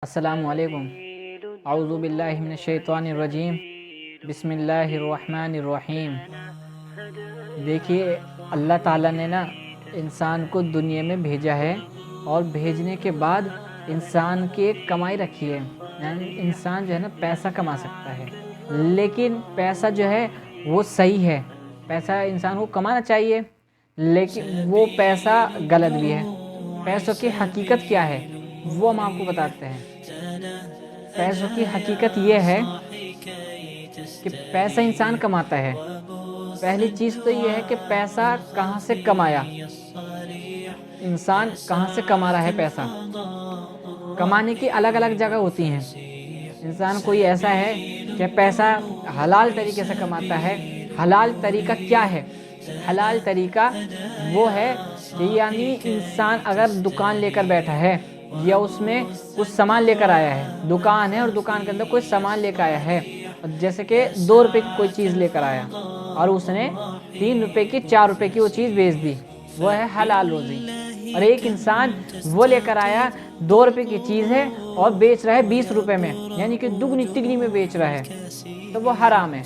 السلام علیکم۔ اعوذ باللہ من الشیطان الرجیم، بسم اللہ الرحمن الرحیم۔ دیکھیے اللہ تعالیٰ نے نا انسان کو دنیا میں بھیجا ہے، اور بھیجنے کے بعد انسان کی ایک کمائی رکھی ہے، یعنی انسان جو ہے نا پیسہ کما سکتا ہے، لیکن پیسہ جو ہے وہ صحیح ہے، پیسہ انسان کو کمانا چاہیے، لیکن وہ پیسہ غلط بھی ہے۔ پیسوں کی حقیقت کیا ہے وہ ہم آپ کو بتاتے ہیں۔ پیسوں کی حقیقت یہ ہے کہ پیسہ انسان کماتا ہے۔ پہلی چیز تو یہ ہے کہ پیسہ کہاں سے کمایا، انسان کہاں سے کما رہا ہے۔ پیسہ کمانے کی الگ الگ جگہ ہوتی ہیں۔ انسان کوئی ایسا ہے کہ پیسہ حلال طریقے سے کماتا ہے۔ حلال طریقہ کیا ہے؟ حلال طریقہ وہ ہے کہ یعنی انسان اگر دکان لے کر بیٹھا ہے یا اس میں کچھ سامان لے کر آیا ہے، دکان ہے اور دکان کے اندر کوئی سامان لے کر آیا ہے، جیسے کہ 2 روپے کی کوئی چیز لے کر آیا اور اس نے 3 روپے کی 4 روپے کی وہ چیز بیچ دی، وہ ہے حلال روزی۔ اور ایک انسان وہ لے کر آیا 2 روپے کی چیز ہے اور بیچ رہا ہے 20 روپے میں، یعنی کہ دگنی تگنی میں بیچ رہا ہے، تو وہ حرام ہے۔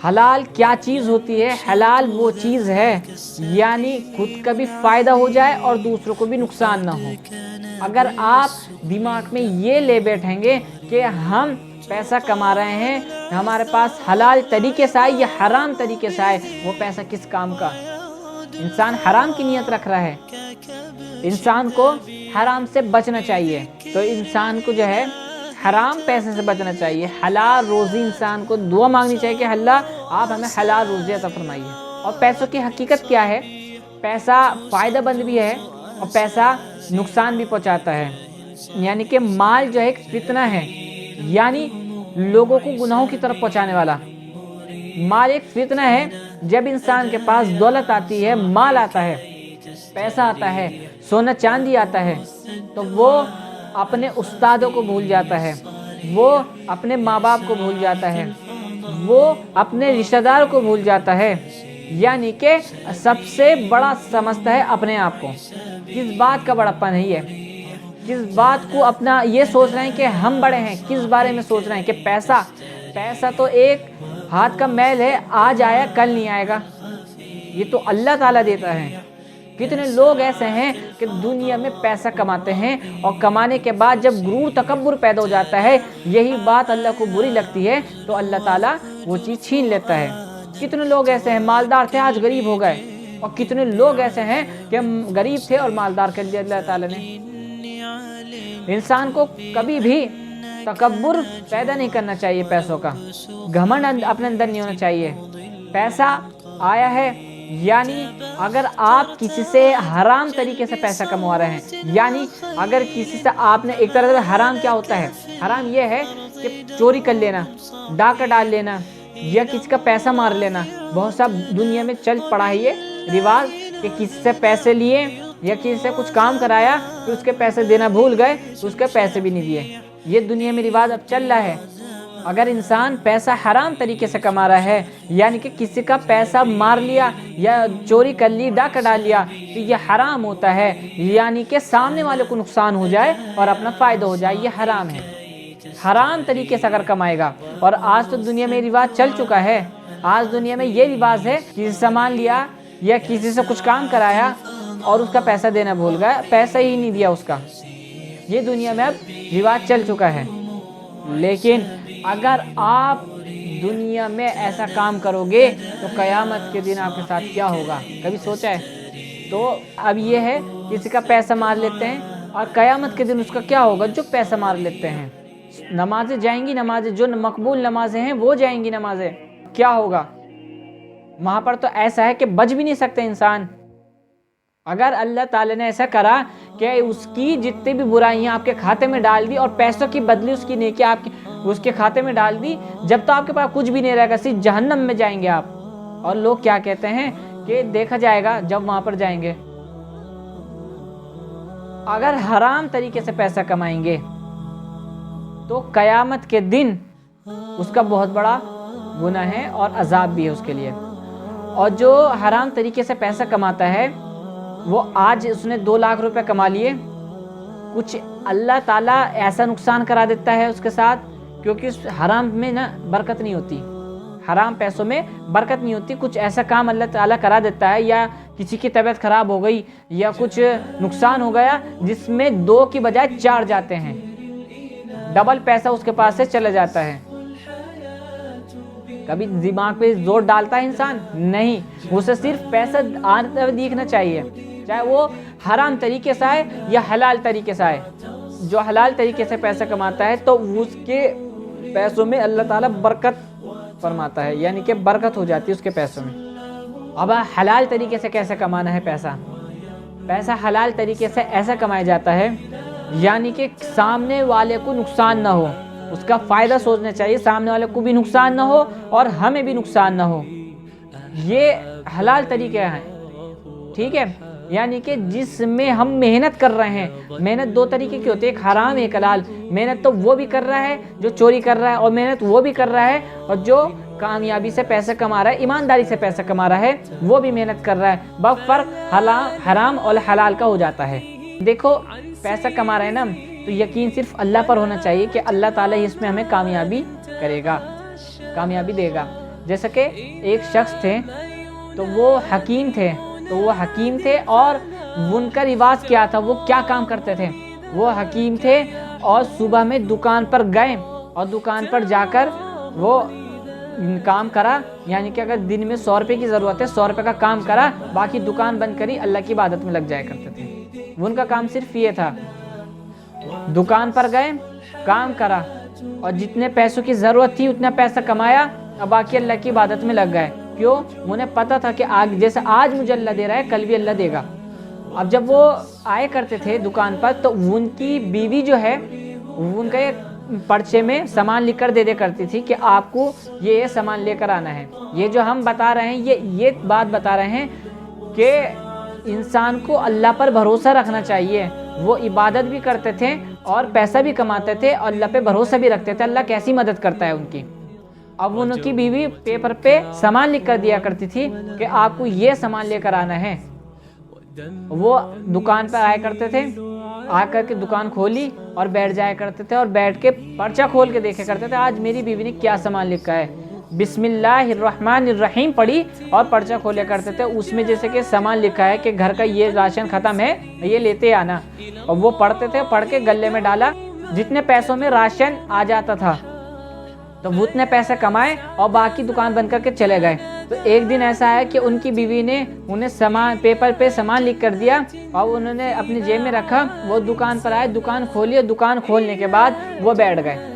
حلال کیا چیز ہوتی ہے؟ حلال وہ چیز ہے یعنی خود کا بھی فائدہ ہو جائے اور دوسروں کو بھی نقصان نہ ہو۔ اگر آپ دماغ میں یہ لے بیٹھیں گے کہ ہم پیسہ کما رہے ہیں، ہمارے پاس حلال طریقے سے آئے یا حرام طریقے سے آئے، وہ پیسہ کس کام کا؟ انسان حرام کی نیت رکھ رہا ہے۔ انسان کو حرام سے بچنا چاہیے، تو انسان کو جو ہے حرام پیسے سے بچنا چاہیے۔ حلال روزی انسان کو دعا مانگنی چاہیے کہ اللہ آپ ہمیں حلال روزی عطا فرمائیے۔ اور پیسوں کی حقیقت کیا ہے؟ پیسہ فائدہ مند بھی ہے اور پیسہ نقصان بھی پہنچاتا ہے، یعنی کہ مال جو ہے ایک فتنہ ہے، یعنی لوگوں کو گناہوں کی طرف پہنچانے والا۔ مال ایک فتنہ ہے۔ جب انسان کے پاس دولت آتی ہے، مال آتا ہے، پیسہ آتا ہے، سونا چاندی آتا ہے، تو وہ اپنے استادوں کو بھول جاتا ہے، وہ اپنے ماں باپ کو بھول جاتا ہے، وہ اپنے رشتہ دار کو بھول جاتا ہے، یعنی کہ سب سے بڑا سمجھتا ہے اپنے آپ کو۔ کس بات کا بڑپن ہے یہ؟ کس بات کو اپنا یہ سوچ رہے ہیں کہ ہم بڑے ہیں؟ کس بارے میں سوچ رہے ہیں کہ پیسہ تو ایک ہاتھ کا میل ہے، آج آیا کل نہیں آئے گا، یہ تو اللہ تعالیٰ دیتا ہے۔ کتنے لوگ ایسے ہیں کہ دنیا میں پیسہ کماتے ہیں اور کمانے کے بعد جب غرور تکبر پیدا ہو جاتا ہے، یہی بات اللہ کو بری لگتی ہے تو اللہ تعالیٰ وہ چیز چھین لیتا ہے۔ کتنے لوگ ایسے ہیں مالدار تھے آج غریب ہو گئے، اور کتنے لوگ ایسے ہیں کہ غریب تھے اور مالدار کر دیا اللہ تعالیٰ نے۔ انسان کو کبھی بھی تکبر پیدا نہیں کرنا چاہیے، پیسوں کا گھمنڈ اپنے اندر نہیں ہونا چاہیے۔ پیسہ آیا ہے یعنی اگر آپ کسی سے حرام طریقے سے پیسہ کموا رہے ہیں، یعنی اگر کسی سے آپ نے ایک طرح سے حرام کیا ہوتا ہے؟ حرام یہ ہے کہ چوری کر لینا، ڈاکہ ڈال لینا یا کسی کا پیسہ مار لینا۔ بہت سا دنیا میں چل پڑا ہے یہ رواج کہ کسی سے پیسے لیے یا کسی سے کچھ کام کرایا پھر اس کے پیسے دینا بھول گئے تو اس کے پیسے بھی نہیں دیے۔ یہ دنیا میں رواج اب چل رہا ہے۔ اگر انسان پیسہ حرام طریقے سے کما رہا ہے، یعنی کہ کسی کا پیسہ مار لیا یا چوری کر لی، ڈاکہ ڈال لیا، تو یہ حرام ہوتا ہے، یعنی کہ سامنے والے کو نقصان ہو جائے اور اپنا فائدہ ہو جائے، یہ حرام ہے۔ حرام طریقے سے اگر کمائے گا، اور آج تو دنیا میں رواج چل چکا ہے، آج دنیا میں یہ رواج ہے کسی سامان لیا یا کسی سے کچھ کام کرایا اور اس کا پیسہ دینا بھول گیا، پیسہ ہی نہیں دیا اس کا۔ یہ دنیا میں اب رواج چل چکا ہے۔ لیکن اگر آپ دنیا میں ایسا کام کرو گے تو قیامت کے دن آپ کے ساتھ کیا ہوگا؟ کبھی سوچا ہے؟ تو اب یہ ہے کسی کا پیسہ مار لیتے ہیں اور قیامت کے دن اس کا کیا ہوگا؟ جو پیسہ مار لیتے ہیں، نمازیں جائیں گی، نمازیں جو مقبول نمازیں ہیں وہ جائیں گی نمازیں، کیا ہوگا؟ وہاں پر تو ایسا ہے کہ بچ بھی نہیں سکتے انسان۔ اگر اللہ تعالیٰ نے ایسا کرا کہ اس کی جتنی بھی برائیاں آپ کے کھاتے میں ڈال دی اور پیسوں کی بدلی اس کی نیکی آپ اس کے کھاتے میں ڈال دی، جب تو آپ کے پاس کچھ بھی نہیں رہے گا، صرف جہنم میں جائیں گے آپ۔ اور لوگ کیا کہتے ہیں کہ دیکھا جائے گا جب وہاں پر جائیں گے۔ اگر حرام طریقے سے پیسہ کمائیں گے تو قیامت کے دن اس کا بہت بڑا گناہ ہے اور عذاب بھی ہے اس کے لیے۔ اور جو حرام طریقے سے پیسہ کماتا ہے، وہ آج اس نے 2 لاکھ روپے کما لیے کچھ اللہ تعالیٰ ایسا نقصان کرا دیتا ہے اس کے ساتھ، کیونکہ اس حرام میں نا برکت نہیں ہوتی، حرام پیسوں میں برکت نہیں ہوتی. کچھ ایسا کام اللہ تعالیٰ کرا دیتا ہے، یا کسی کی طبیعت خراب ہو گئی یا کچھ نقصان ہو گیا جس میں 2 کی بجائے 4 جاتے ہیں، ڈبل پیسہ اس کے پاس سے چلا جاتا ہے. کبھی دماغ پہ زور ڈالتا ہے انسان؟ نہیں، اسے صرف پیسہ آتا دیکھنا چاہیے، چاہے وہ حرام طریقے سے آئے یا حلال طریقے سے آئے. جو حلال طریقے سے پیسہ کماتا ہے تو اس کے پیسوں میں اللہ تعالیٰ برکت فرماتا ہے، یعنی کہ برکت ہو جاتی ہے اس کے پیسوں میں. اب حلال طریقے سے کیسے کمانا ہے پیسہ؟ پیسہ حلال طریقے سے ایسا کمایا جاتا ہے یعنی کہ سامنے والے کو نقصان نہ ہو، اس کا فائدہ سوچنا چاہیے، سامنے والے کو بھی نقصان نہ ہو اور ہمیں بھی نقصان نہ ہو. یہ حلال طریقے ہیں، ٹھیک ہے؟ یعنی کہ جس میں ہم محنت کر رہے ہیں. محنت 2 طریقے کی ہوتی ہے، ایک حرام ایک حلال. محنت تو وہ بھی کر رہا ہے جو چوری کر رہا ہے، اور محنت وہ بھی کر رہا ہے اور جو کامیابی سے پیسہ کما رہا ہے، ایمانداری سے پیسہ کما رہا ہے، وہ بھی محنت کر رہا ہے. بس فرق حرام اور حلال کا ہو جاتا ہے. دیکھو پیسہ کما رہے ہیں نا، تو یقین صرف اللہ پر ہونا چاہیے کہ اللہ تعالیٰ اس میں ہمیں کامیابی کرے گا، کامیابی دے گا. جیسا کہ ایک شخص تھے تو وہ حکیم تھے اور ان کا رواج کیا تھا، وہ کیا کام کرتے تھے؟ وہ حکیم تھے اور صبح میں دکان پر گئے اور دکان پر جا کر وہ کام کرا، یعنی کہ اگر دن میں 100 روپے کی ضرورت ہے 100 روپے کا کام کرا، باقی دکان بند کری، اللہ کی عبادت میں لگ جایا کرتے تھے. ان کا کام صرف یہ تھا، دکان پر گئے، کام کرا اور جتنے پیسوں کی ضرورت تھی اتنا پیسہ کمایا اور باقی اللہ کی عبادت میں لگ گئے. کیوں؟ انہیں پتہ تھا کہ جیسے آج مجھے اللہ دے رہا ہے کل بھی اللہ دے گا. اب جب وہ آئے کرتے تھے دکان پر تو ان کی بیوی جو ہے ان کا ایک پرچے میں سامان لکھ کر دے دے کرتی تھی کہ آپ کو یہ سامان لے کر آنا ہے. یہ جو ہم بتا رہے ہیں یہ بات بتا رہے ہیں کہ انسان کو اللہ پر بھروسہ رکھنا چاہیے. وہ عبادت بھی کرتے تھے اور پیسہ بھی کماتے تھے اور اللہ پہ بھروسہ بھی رکھتے تھے، اللہ کیسی مدد کرتا ہے ان کی. اب ان کی بیوی پیپر پہ سامان لکھ کر دیا کرتی تھی کہ آپ کو یہ سامان لے کر آنا ہے. وہ دکان پر آیا کرتے تھے، آ کر کے دکان کھولی اور بیٹھ جایا کرتے تھے اور بیٹھ کے پرچہ کھول کے دیکھا کرتے تھے آج میری بیوی نے کیا سامان لکھا ہے. بسم اللہ الرحمن الرحیم پڑھی اور پرچہ کھولے کرتے تھے. اس میں جیسے کہ سامان لکھا ہے کہ گھر کا یہ راشن ختم ہے، یہ لیتے آنا، اور وہ پڑھتے تھے، پڑھ کے گلے میں ڈالا. جتنے پیسوں میں راشن آ جاتا تھا تو وہ اتنے پیسے کمائے اور باقی دکان بند کر کے چلے گئے. تو ایک دن ایسا ہے کہ ان کی بیوی نے انہیں سامان پیپر پہ سامان لکھ کر دیا اور انہوں نے اپنی جیب میں رکھا. وہ دکان پر آئے، دکان کھولی اور دکان کھولنے کے بعد وہ بیٹھ گئے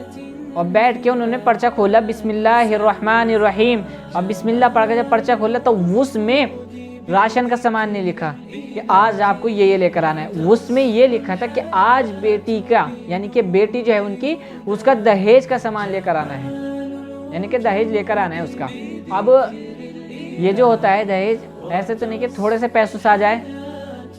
اور بیٹھ کے انہوں نے پرچہ کھولا بسم اللہ الرحمن الرحیم، اور بسم اللہ پڑھ کے جب پرچہ کھولا تو اس میں راشن کا سامان نہیں لکھا کہ آج آپ کو یہ لے کر آنا ہے. اس میں یہ لکھا تھا کہ آج بیٹی کا، یعنی کہ بیٹی جو ہے ان کی، اس کا دہیج کا سامان لے کر آنا ہے، یعنی کہ دہیج لے کر آنا ہے اس کا. اب یہ جو ہوتا ہے دہیج، ایسے تو نہیں کہ تھوڑے سے پیسوں سے آ جائے،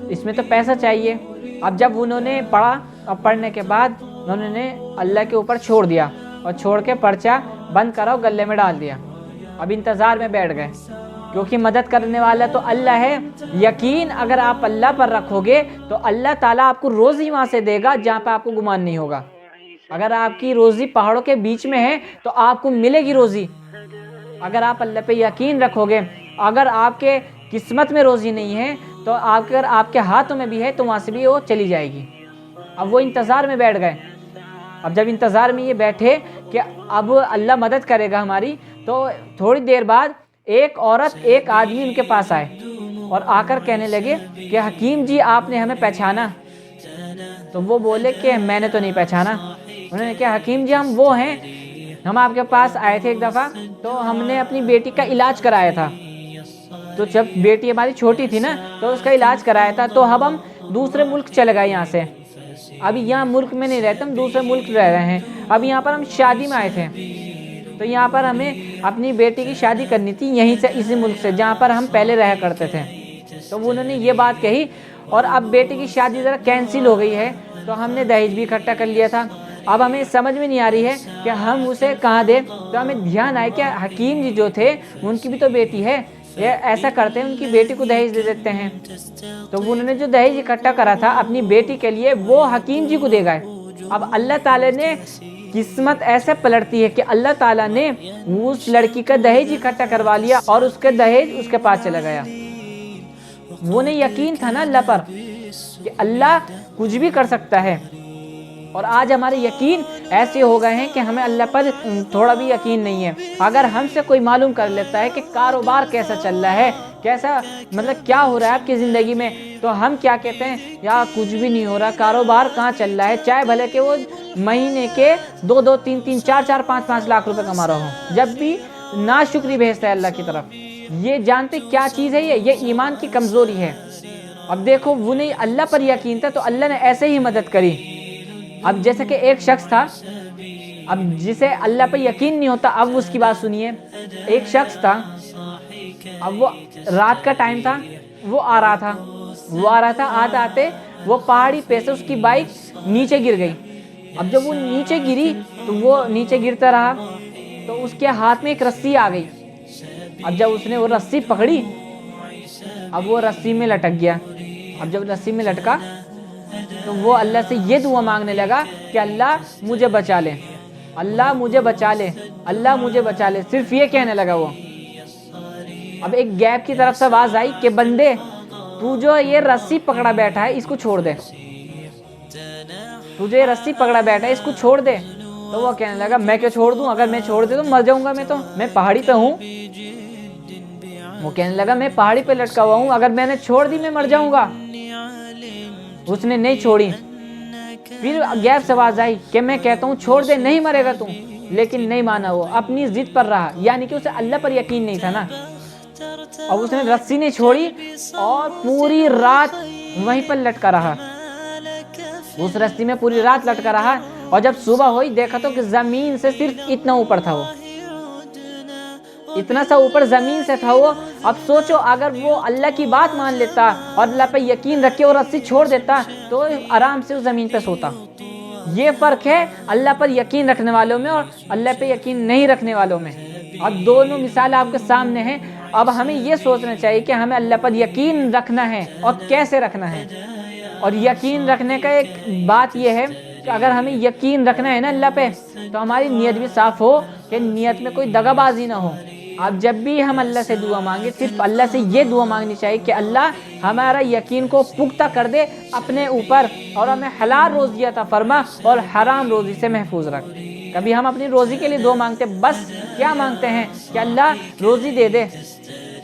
اس میں تو پیسہ چاہیے. اب جب انہوں نے پڑھا اور پڑھنے کے بعد انہوں نے اللہ کے اوپر چھوڑ دیا اور چھوڑ کے پرچہ بند کرا اور گلے میں ڈال دیا. اب انتظار میں بیٹھ گئے کیونکہ مدد کرنے والا تو اللہ ہے. یقین اگر آپ اللہ پر رکھو گے تو اللہ تعالیٰ آپ کو روزی وہاں سے دے گا جہاں پہ آپ کو گمان نہیں ہوگا. اگر آپ کی روزی پہاڑوں کے بیچ میں ہے تو آپ کو ملے گی روزی. اگر آپ اللہ پہ یقین رکھو گے، اگر آپ کے قسمت میں روزی نہیں ہے تو اگر آپ کے ہاتھوں میں بھی ہے تو وہاں سے بھی وہ چلی جائے گی. اب وہ انتظار میں بیٹھ گئے. اب جب انتظار میں یہ بیٹھے کہ اب اللہ مدد کرے گا ہماری، تو تھوڑی دیر بعد ایک عورت ایک آدمی ان کے پاس آئے اور آ کر کہنے لگے کہ حکیم جی آپ نے ہمیں پہچانا؟ تو وہ بولے کہ میں نے تو نہیں پہچانا. انہوں نے کہا حکیم جی ہم وہ ہیں، ہم آپ کے پاس آئے تھے ایک دفعہ تو ہم نے اپنی بیٹی کا علاج کرایا تھا. تو جب بیٹی ہماری چھوٹی تھی نا تو اس کا علاج کرایا تھا، تو اب ہم دوسرے ملک چلے گئے یہاں سے. ابھی یہاں ملک میں نہیں رہتے، ہم دوسرے ملک رہ رہے ہیں. اب یہاں پر ہم شادی میں آئے تھے تو یہاں پر ہمیں اپنی بیٹی کی شادی کرنی تھی یہیں سے، اسی ملک سے جہاں پر ہم پہلے رہا کرتے تھے. تو انہوں نے یہ بات کہی اور اب بیٹی کی شادی ذرا کینسل ہو گئی ہے تو ہم نے دہیج بھی اکٹھا کر لیا تھا. اب ہمیں سمجھ میں نہیں آ رہی ہے کہ ہم اسے کہاں دیں. تو ہمیں دھیان آئے کہ حکیم جی جو تھے ان کی بھی تو بیٹی ہے، یہ ایسا کرتے ہیں، ان کی بیٹی کو دہیج دے دیتے ہیں، تو انہوں نے جو دہیج اکٹھا کرا تھا اپنی بیٹی کے لیے وہ حکیم جی کو دے گئے۔ اب اللہ تعالیٰ نے قسمت ایسے پلٹتی ہے کہ اللہ تعالیٰ نے اس لڑکی کا دہیج اکٹھا کروا لیا اور اس کے دہیج اس کے پاس چلا گیا۔ وہ نے یقین تھا نا اللہ پر کہ اللہ کچھ بھی کر سکتا ہے، اور آج ہمارے یقین ایسے ہو گئے ہیں کہ ہمیں اللہ پر تھوڑا بھی یقین نہیں ہے۔ اگر ہم سے کوئی معلوم کر لیتا ہے کہ کاروبار کیسا چل رہا ہے، کیسا مطلب کیا ہو رہا ہے آپ کی زندگی میں، تو ہم کیا کہتے ہیں، یا کچھ بھی نہیں ہو رہا، کاروبار کہاں چل رہا ہے، چاہے بھلے کہ وہ مہینے کے 2 3 3 4 4 5 5 لاکھ روپے کما رہا ہوں، جب بھی ناشکری بھیجتا ہے اللہ کی طرف۔ یہ جانتے کیا چیز ہے، یہ ایمان کی کمزوری ہے۔ اب دیکھو وہ نہیں اللہ پر یقین تھا تو اللہ نے ایسے ہی مدد کری۔ اب جیسے کہ ایک شخص تھا، اب جسے اللہ پہ یقین نہیں ہوتا، اب اس کی بات سنیے۔ ایک شخص تھا، اب وہ رات کا ٹائم تھا، وہ آ رہا تھا آتے آتے وہ پہاڑی پہ سے اس کی بائک نیچے گر گئی۔ اب جب وہ نیچے گری تو وہ نیچے گرتا رہا تو اس کے ہاتھ میں ایک رسی آ گئی۔ اب جب اس نے وہ رسی پکڑی، اب وہ رسی میں لٹک گیا۔ اب جب رسی میں لٹکا تو وہ اللہ سے یہ دعا مانگنے لگا کہ اللہ مجھے بچا لے، اللہ مجھے بچا لے، اللہ مجھے بچا لے، صرف یہ کہنے لگا وہ۔ اب ایک غیب کی طرف سے آواز آئی کہ بندے تو جو یہ رسی پکڑا بیٹھا ہے اس کو چھوڑ دے، تجھے رسی پکڑا بیٹھا ہے اس کو چھوڑ دے۔ تو وہ کہنے لگا میں کیوں چھوڑ دوں، اگر میں چھوڑ دے تو مر جاؤں گا، میں پہاڑی پہ ہوں۔ وہ کہنے لگا میں پہاڑی پہ لٹکا ہوا ہوں، اگر میں نے چھوڑ دی میں مر جاؤں گا۔ اس نے نہیں چھوڑی۔ پھر غیب سے آواز آئی کہ میں کہتا ہوں چھوڑ دے، نہیں مرے گا تم، لیکن نہیں مانا، وہ اپنی ضد پر رہا، یعنی کہ اسے اللہ پر یقین نہیں تھا نا۔ اب اس نے رسی نہیں چھوڑی اور پوری رات وہیں پر لٹکا رہا، اس رسی میں پوری رات لٹکا رہا، اور جب صبح ہوئی دیکھا تو کہ زمین سے صرف اتنا اوپر تھا، وہ اتنا سا اوپر زمین سے تھا وہ۔ اب سوچو اگر وہ اللہ کی بات مان لیتا اور اللہ پہ یقین رکھ کے اور رسی چھوڑ دیتا تو آرام سے اس زمین پہ سوتا۔ یہ فرق ہے اللہ پر یقین رکھنے والوں میں اور اللہ پہ یقین نہیں رکھنے والوں میں۔ اب دونوں مثال آپ کے سامنے ہیں۔ اب ہمیں یہ سوچنا چاہیے کہ ہمیں اللہ پر یقین رکھنا ہے اور کیسے رکھنا ہے۔ اور یقین رکھنے کا ایک بات یہ ہے کہ اگر ہمیں یقین رکھنا ہے نا اللہ پہ تو ہماری نیت بھی صاف ہو، کہ نیت میں کوئی دغا بازی نہ ہو۔ اب جب بھی ہم اللہ سے دعا مانگے صرف اللہ سے یہ دعا مانگنی چاہیے کہ اللہ ہمارا یقین کو پختہ کر دے اپنے اوپر، اور ہمیں حلال روزی عطا فرما اور حرام روزی سے محفوظ رکھ۔ کبھی ہم اپنی روزی کے لیے دعا مانگتے، بس کیا مانگتے ہیں کہ اللہ روزی دے دے،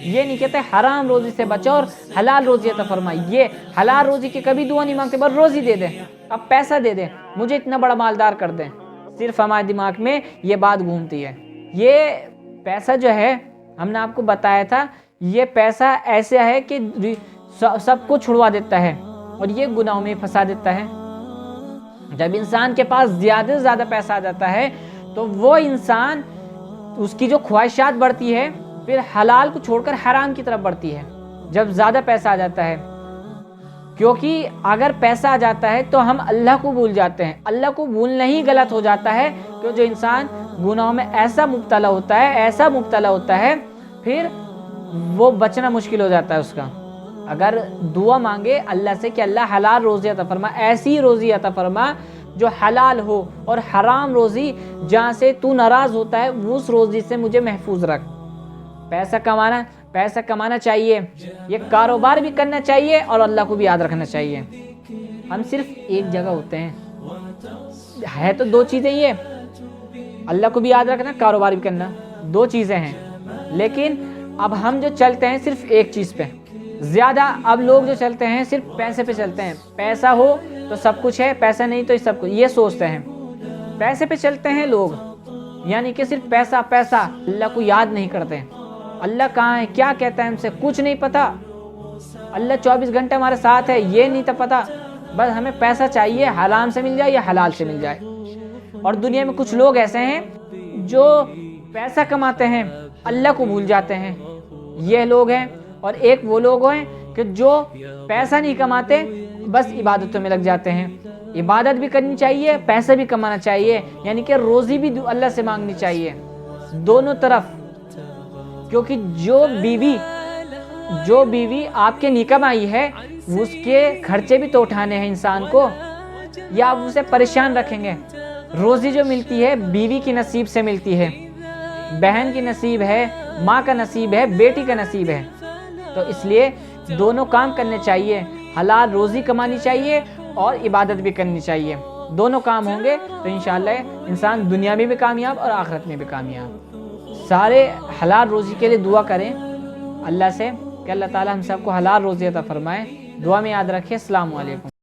یہ نہیں کہتے حرام روزی سے بچا اور حلال روزی عطا فرما۔ یہ حلال روزی کی کبھی دعا نہیں مانگتے، بس روزی دے دے، اب پیسہ دے دے، مجھے اتنا بڑا مالدار کر دیں۔ صرف ہمارے دماغ میں یہ بات گھومتی ہے۔ یہ پیسہ جو ہے ہم نے آپ کو بتایا تھا، یہ پیسہ ایسا ہے کہ سب کو چھڑوا دیتا ہے اور یہ گناہوں میں پھنسا دیتا ہے۔ جب انسان کے پاس زیادہ سے زیادہ پیسہ آ جاتا ہے تو وہ انسان، اس کی جو خواہشات بڑھتی ہے، پھر حلال کو چھوڑ کر حرام کی طرف بڑھتی ہے جب زیادہ پیسہ آ جاتا ہے۔ کیونکہ اگر پیسہ آ جاتا ہے تو ہم اللہ کو بھول جاتے ہیں۔ اللہ کو بھولنا ہی غلط ہو جاتا ہے، کہ جو انسان گناہوں میں ایسا مبتلا ہوتا ہے پھر وہ بچنا مشکل ہو جاتا ہے اس کا۔ اگر دعا مانگے اللہ سے کہ اللہ حلال روزی عطا فرما، ایسی روزی عطا فرما جو حلال ہو، اور حرام روزی جہاں سے تو ناراض ہوتا ہے اس روزی سے مجھے محفوظ رکھ۔ پیسہ کمانا چاہیے، یہ کاروبار بھی کرنا چاہیے اور اللہ کو بھی یاد رکھنا چاہیے۔ ہم صرف ایک جگہ ہوتے ہیں، ہے تو دو چیزیں، یہ اللہ کو بھی یاد رکھنا، کاروبار بھی کرنا، دو چیزیں ہیں، لیکن اب ہم جو چلتے ہیں صرف ایک چیز پہ زیادہ۔ اب لوگ جو چلتے ہیں صرف پیسے پہ چلتے ہیں، پیسہ ہو تو سب کچھ ہے، پیسہ نہیں تو سب کچھ، یہ سوچتے ہیں، پیسے پہ چلتے ہیں لوگ، یعنی کہ صرف پیسہ پیسہ، اللہ کو یاد نہیں کرتے۔ اللہ کہاں ہے، کیا کہتا ہے ہم سے، کچھ نہیں پتا۔ اللہ 24 گھنٹے ہمارے ساتھ ہے، یہ نہیں پتا، بس ہمیں پیسہ چاہیے، حرام سے مل جائے یا حلال سے مل جائے۔ اور دنیا میں کچھ لوگ ایسے ہیں جو پیسہ کماتے ہیں اللہ کو بھول جاتے ہیں، یہ لوگ ہیں۔ اور ایک وہ لوگ ہیں کہ جو پیسہ نہیں کماتے، بس عبادتوں میں لگ جاتے ہیں۔ عبادت بھی کرنی چاہیے، پیسہ بھی کمانا چاہیے، یعنی کہ روزی بھی اللہ سے مانگنی چاہیے، دونوں طرف۔ کیونکہ جو بیوی جو بیوی آپ کے نکم آئی ہے اس کے خرچے بھی تو اٹھانے ہیں انسان کو، یا آپ اسے پریشان رکھیں گے؟ روزی جو ملتی ہے بیوی کی نصیب سے ملتی ہے، بہن کی نصیب ہے، ماں کا نصیب ہے، بیٹی کا نصیب ہے۔ تو اس لیے دونوں کام کرنے چاہیے، حلال روزی کمانی چاہیے اور عبادت بھی کرنی چاہیے۔ دونوں کام ہوں گے تو انشاءاللہ انسان دنیا میں بھی کامیاب اور آخرت میں بھی کامیاب۔ سارے حلال روزی کے لیے دعا کریں اللہ سے کہ اللہ تعالی ہم سب کو حلال روزی عطا فرمائے۔ دعا میں یاد رکھیں۔ السلام علیکم۔